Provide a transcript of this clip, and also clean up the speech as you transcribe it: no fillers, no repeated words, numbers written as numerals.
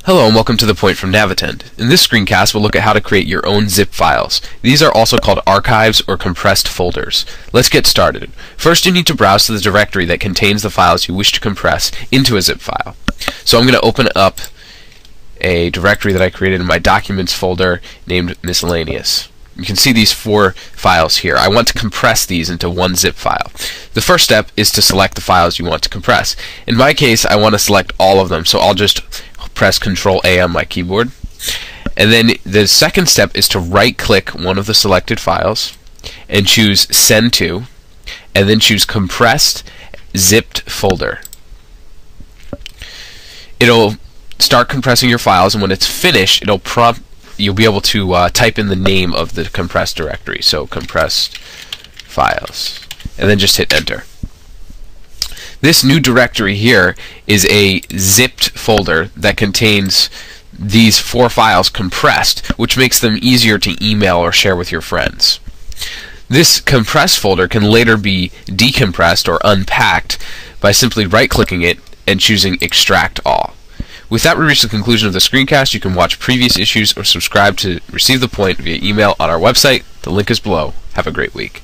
Hello and welcome to The Point from Navitend. In this screencast, we'll look at how to create your own zip files. These are also called archives or compressed folders. Let's get started. First, you need to browse to the directory that contains the files you wish to compress into a zip file. So I'm going to open up a directory that I created in my Documents folder named Miscellaneous. You can see these 4 files here. I want to compress these into one zip file. The first step is to select the files you want to compress. In my case, I want to select all of them, so I'll just press Ctrl-A on my keyboard. And then the second step is to right-click one of the selected files and choose Send To, and then choose Compressed Zipped Folder. It'll start compressing your files, and when it's finished, you'll be able to type in the name of the compressed directory. So compressed files, and then just hit enter. This new directory here is a zipped folder that contains these 4 files compressed, which makes them easier to email or share with your friends. This compressed folder can later be decompressed or unpacked by simply right-clicking it and choosing Extract All. With that, we reach the conclusion of the screencast. You can watch previous issues or subscribe to receive The Point via email on our website. The link is below. Have a great week.